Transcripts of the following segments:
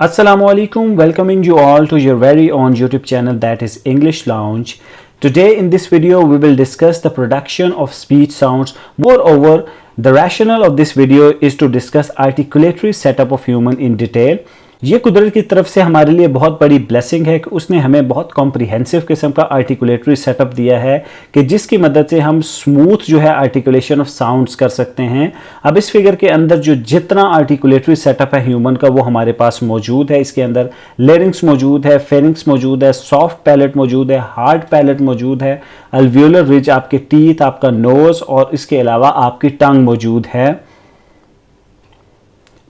Assalamualaikum, welcoming you all to your very own YouTube channel, that is English Lounge. Today in this video we will discuss the production of speech sounds. Moreover, the rationale of this video is to discuss articulatory setup of human in detail. ये कुदरत की तरफ से हमारे लिए बहुत बड़ी blessing है कि उसने हमें बहुत कॉम्प्रिहेंसिव किस्म का आर्टिकुलेटरी सेटअप दिया है कि जिसकी मदद से हम स्मूथ जो है आर्टिकुलेशन ऑफ साउंड्स कर सकते हैं। अब इस फिगर के अंदर जो जितना आर्टिकुलेटरी सेटअप है ह्यूमन का वो हमारे पास मौजूद है। इसके अंदर लेरिंग्स मौजूद है, फेरिंग्स मौजूद है, सॉफ्ट पैलेट मौजूद है, हार्ड पैलेट मौजूद है, अल्वियोलर रिज आपके टीथ, आपका नोज और इसके अलावा आपकी टंग मौजूद है।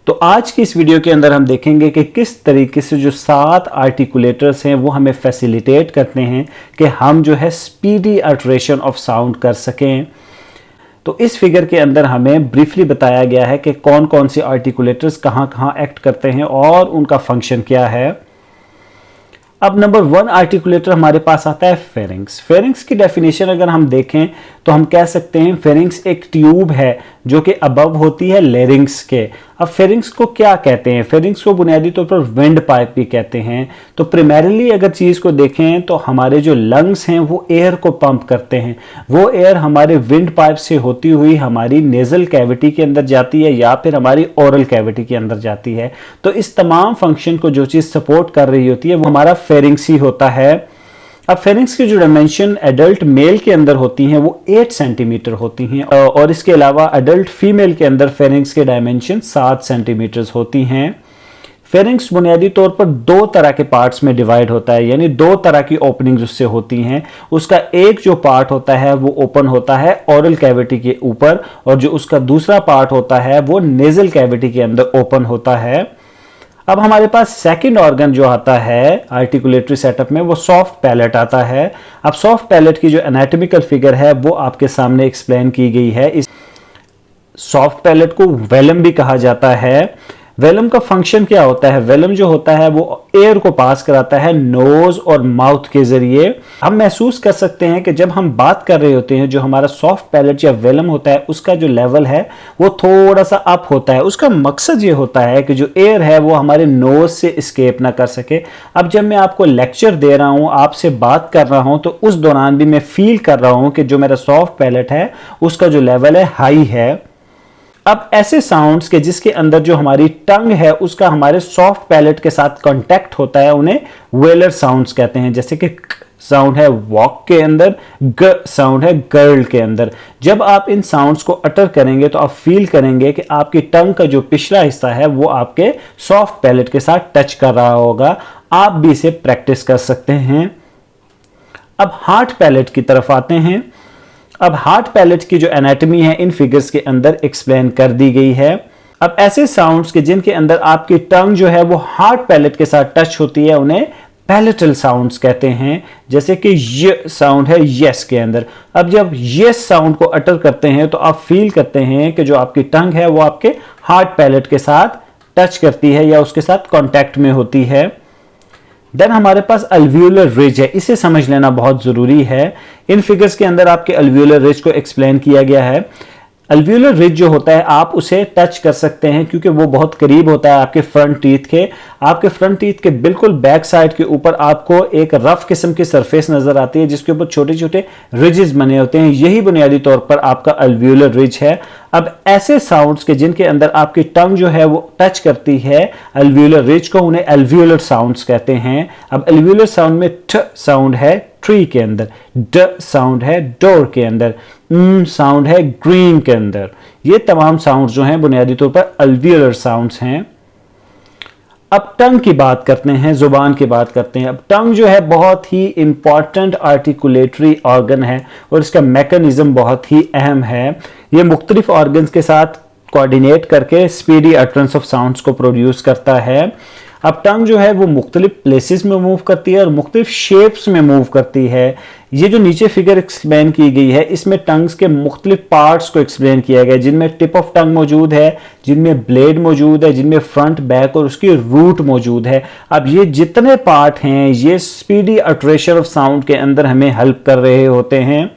तो आज की इस वीडियो के अंदर हम देखेंगे कि किस तरीके से जो 7 आर्टिकुलेटर्स हैं वो हमें फैसिलिटेट करते हैं कि हम जो है स्पीडी अल्ट्रेशन ऑफ साउंड कर सकें। तो इस फिगर के अंदर हमें ब्रीफली बताया गया है कि कौन कौन से आर्टिकुलेटर्स कहाँ कहाँ एक्ट करते हैं और उनका फंक्शन क्या है। अब नंबर 1 आर्टिकुलेटर हमारे पास आता है फेरिंग्स। फेरिंग्स की डेफिनेशन अगर हम देखें तो हम कह सकते हैं फेरिंग्स एक ट्यूब है जो कि अबव होती है लेरिंग्स के। अब फेरिंग्स को क्या कहते हैं? फेरिंग्स को बुनियादी तौर पर विंड पाइप भी कहते हैं। तो प्राइमरीली अगर चीज़ को देखें तो हमारे जो लंग्स हैं वो एयर को पंप करते हैं। वो एयर हमारे विंड पाइप से होती हुई हमारी नेजल कैविटी के अंदर जाती है या फिर हमारी ओरल कैविटी के अंदर जाती है। तो इस तमाम फंक्शन को जो चीज़ सपोर्ट कर रही होती है वो हमारा फेरिंग्स ही होता है। अब फेरिंग्स की जो डायमेंशन एडल्ट मेल के अंदर होती हैं वो 8 सेंटीमीटर होती हैं और इसके अलावा एडल्ट फीमेल के अंदर फेरिंग्स के डायमेंशन 7 सेंटीमीटर होती हैं। फेरिंग्स बुनियादी तौर पर 2 तरह के पार्ट्स में डिवाइड होता है, यानी 2 तरह की ओपनिंग्स उससे होती हैं। उसका एक जो पार्ट होता है वो ओपन होता है ओरल कैविटी के ऊपर और जो उसका दूसरा पार्ट होता है वो नेजल कैविटी के अंदर ओपन होता है। अब हमारे पास सेकंड ऑर्गन जो आता है आर्टिकुलेटरी सेटअप में वो सॉफ्ट पैलेट आता है। अब सॉफ्ट पैलेट की जो एनाटॉमिकल फिगर है वो आपके सामने एक्सप्लेन की गई है। इस सॉफ्ट पैलेट को वेलम भी कहा जाता है। वेलम का फंक्शन क्या होता है? वेलम जो होता है वो एयर को पास कराता है नोज और माउथ के जरिए। हम महसूस कर सकते हैं कि जब हम बात कर रहे होते हैं जो हमारा सॉफ्ट पैलेट या वेलम होता है उसका जो लेवल है वो थोड़ा सा अप होता है। उसका मकसद ये होता है कि जो एयर है वो हमारे नोज से एस्केप ना कर सके। अब जब मैं आपको लेक्चर दे रहा हूँ, आपसे बात कर रहा हूँ, तो उस दौरान भी मैं फील कर रहा हूँ कि जो मेरा सॉफ्ट पैलेट है उसका जो लेवल है हाई है। अब ऐसे साउंड्स के जिसके अंदर जो हमारी टंग है उसका हमारे सॉफ्ट पैलेट के साथ कांटेक्ट होता है उन्हें वेलर साउंड्स कहते हैं। जैसे कि साउंड है वॉक के अंदर, ग साउंड है गर्ल के अंदर। जब आप इन साउंड्स को अटर करेंगे तो आप फील करेंगे कि आपकी टंग का जो पिछला हिस्सा है वो आपके सॉफ्ट पैलेट के साथ टच कर रहा होगा। आप भी इसे प्रैक्टिस कर सकते हैं। अब हार्ड पैलेट की तरफ आते हैं। अब हार्ड पैलेट की जो एनाटॉमी है इन फिगर्स के अंदर एक्सप्लेन कर दी गई है। अब ऐसे साउंड्स के जिनके अंदर आपकी टंग जो है वो हार्ड पैलेट के साथ टच होती है उन्हें पैलेटल साउंड्स कहते हैं। जैसे कि य साउंड है यस के अंदर। अब जब यस साउंड को अटर करते हैं तो आप फील करते हैं कि जो आपकी टंग है वो आपके हार्ड पैलेट के साथ टच करती है या उसके साथ कॉन्टैक्ट में होती है। देन हमारे पास अल्वियोलर रिज है, इसे समझ लेना बहुत जरूरी है। इन फिगर्स के अंदर आपके अल्वियोलर रिज को एक्सप्लेन किया गया है। अल्वियोलर रिज जो होता है आप उसे टच कर सकते हैं क्योंकि वो बहुत करीब होता है आपके फ्रंट टीथ के। आपके फ्रंट टीथ के बिल्कुल बैक साइड के ऊपर आपको एक रफ किस्म की सरफेस नजर आती है जिसके ऊपर छोटे छोटे रिजेस बने होते हैं। यही बुनियादी तौर पर आपका अल्वियोलर रिज है। अब ऐसे साउंड्स के जिनके अंदर आपकी टंग जो है वो टच करती है अल्वियोलर रिज को उन्हें अल्वियोलर साउंड्स कहते हैं। अब अल्वियोलर साउंड में ठ साउंड है ट्री के अंदर, ड साउंड है डोर के अंदर, साउंड है ग्रीन के अंदर। ये तमाम साउंड्स जो हैं बुनियादी तौर पर अल्वियोलर साउंड्स हैं। अब टंग की बात करते हैं, जुबान की बात करते हैं। अब टंग जो है बहुत ही इंपॉर्टेंट आर्टिकुलेटरी ऑर्गन है और इसका मैकेनिज्म बहुत ही अहम है। ये मुख्तलिफ ऑर्गन्स के साथ कोऑर्डिनेट करके स्पीडी अटरेंस ऑफ साउंड्स को प्रोड्यूस करता है। अब टंग जो है वो मुख्तलिफ प्लेसेस में मूव करती है और मुख्तलिफ शेप्स में मूव करती है। ये जो नीचे फिगर एक्सप्लेन की गई है इसमें टंग्स के मुख्तलिफ पार्ट्स को एक्सप्लेन किया गया है, जिनमें टिप ऑफ टंग मौजूद है, जिनमें ब्लेड मौजूद है, जिनमें फ्रंट बैक और उसकी रूट मौजूद है। अब ये जितने पार्ट हैं ये स्पीडी अटरेशन ऑफ साउंड के अंदर हमें हेल्प कर रहे होते हैं।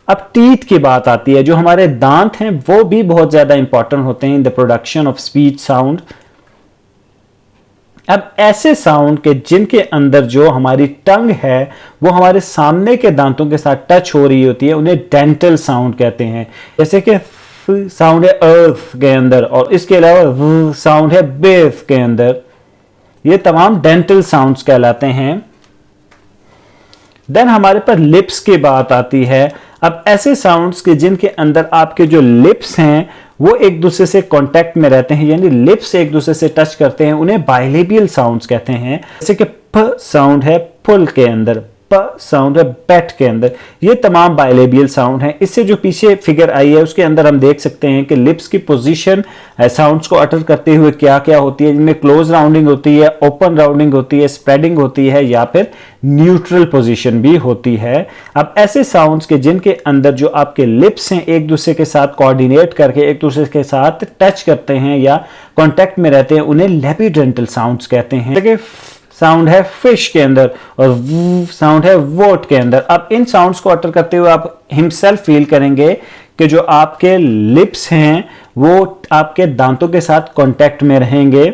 अब टीथ की बात आती है। जो हमारे दांत हैं वो भी बहुत ज्यादा इंपॉर्टेंट होते हैं in the production of speech sound. अब ऐसे साउंड के जिनके अंदर जो हमारी टंग है वो हमारे सामने के दांतों के साथ टच हो रही होती है, उन्हें डेंटल साउंड कहते हैं। जैसे कि साउंड है अर्थ के अंदर, और इसके अलावा साउंड है बेफ के अंदर, ये तमाम डेंटल साउंड्स कहलाते हैं। देन हमारे पर लिप्स की बात आती है। अब ऐसे साउंड्स के जिनके अंदर आपके जो लिप्स हैं वो एक दूसरे से कांटेक्ट में रहते हैं, यानी लिप्स एक दूसरे से टच करते हैं, उन्हें बाइलेबियल साउंड्स कहते हैं। जैसे कि प साउंड है पुल के अंदर, प साउंड है बैट के अंदर, ये तमाम बाइलेबियल साउंड हैं। इससे जो पीछे फिगर आई है उसके अंदर हम देख सकते हैं कि लिप्स की पोजीशन साउंड्स को अटर करते हुए क्या क्या होती है, जिनमें क्लोज राउंडिंग होती है, ओपन राउंडिंग होती है, स्प्रेडिंग होती है, या फिर न्यूट्रल पोजीशन भी होती है। अब ऐसे साउंड्स के जिनके अंदर जो आपके लिप्स हैं एक दूसरे के साथ कोऑर्डिनेट करके एक दूसरे के साथ टच करते हैं या कॉन्टेक्ट में रहते हैं, उन्हें लेबिडेंटल साउंड्स कहते हैं। साउंड है फिश के अंदर और साउंड है वोट के अंदर। अब इन साउंड्स को अटर करते हुए आप हिमसेल्फ फील करेंगे कि जो आपके लिप्स हैं वो आपके दांतों के साथ कांटेक्ट में रहेंगे।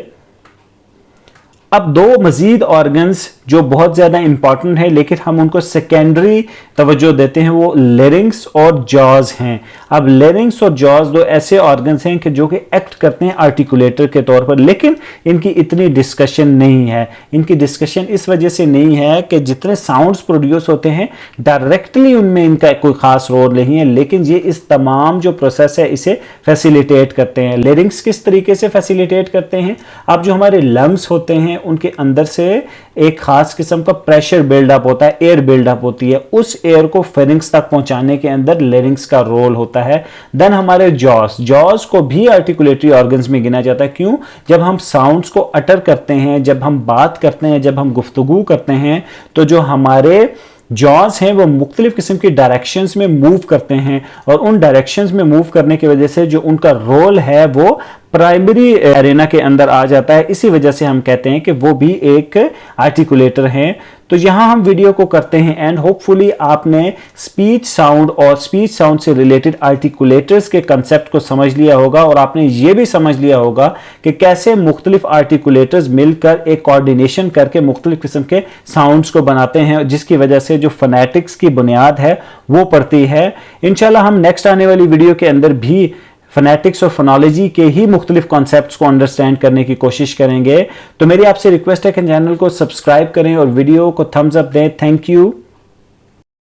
अब दो मजीद ऑर्गन्स जो बहुत ज़्यादा इंपॉर्टेंट है लेकिन हम उनको सेकेंडरी तवज्जो देते हैं, वो लेरिंग्स और जॉज हैं। अब लेरिंग्स और जॉज दो ऐसे ऑर्गन्स हैं कि जो कि एक्ट करते हैं आर्टिकुलेटर के तौर पर, लेकिन इनकी इतनी डिस्कशन नहीं है। इनकी डिस्कशन इस वजह से नहीं है कि जितने साउंड्स प्रोड्यूस होते हैं डायरेक्टली उनमें इनका कोई ख़ास रोल नहीं है, लेकिन ये इस तमाम जो प्रोसेस है इसे फैसिलिटेट करते हैं। लेरिंग्स किस तरीके से फैसिलिटेट करते हैं? अब जो हमारे लंग्स होते हैं उनके अंदर से एक खास किस्म का प्रेशर बिल्डअप होता है, एयर बिल्डअप होती है, उस एयर को फेरिंग्स तक पहुंचाने के अंदर लेरिंग्स का रोल होता है। देन हमारे जॉज को भी आर्टिकुलेटरी ऑर्गन्स में गिना जाता है। क्यों? जब हम साउंड्स को अटर करते हैं, जब हम बात करते हैं, जब हम गुफ्तगू करते हैं, तो जो हमारे जॉज हैं वो मुख्तलिफ किस्म की डायरेक्शंस में मूव करते हैं, और उन डायरेक्शंस में मूव करने की वजह से जो उनका रोल है वो प्राइमरी एरेना के अंदर आ जाता है। इसी वजह से हम कहते हैं कि वो भी एक आर्टिकुलेटर हैं। तो यहां हम वीडियो को करते हैं एंड होपफुली आपने स्पीच साउंड और स्पीच साउंड से रिलेटेड आर्टिकुलेटर्स के कंसेप्ट को समझ लिया होगा, और आपने ये भी समझ लिया होगा कि कैसे मुख्तलिफ आर्टिकुलेटर्स मिलकर एक कोऑर्डिनेशन करके मुख्तलिफ किस्म के साउंड्स को बनाते हैं, जिसकी वजह से जो फोनेटिक्स की बुनियाद है वो पड़ती है। इंशाल्लाह हम नेक्स्ट आने वाली वीडियो के अंदर भी फोनेटिक्स और फोनोलॉजी के ही मुख्तलिफ कॉन्सेप्ट्स को अंडरस्टैंड करने की कोशिश करेंगे। तो मेरी आपसे रिक्वेस्ट है कि चैनल को सब्सक्राइब करें और वीडियो को थम्स अप दें। Thank you.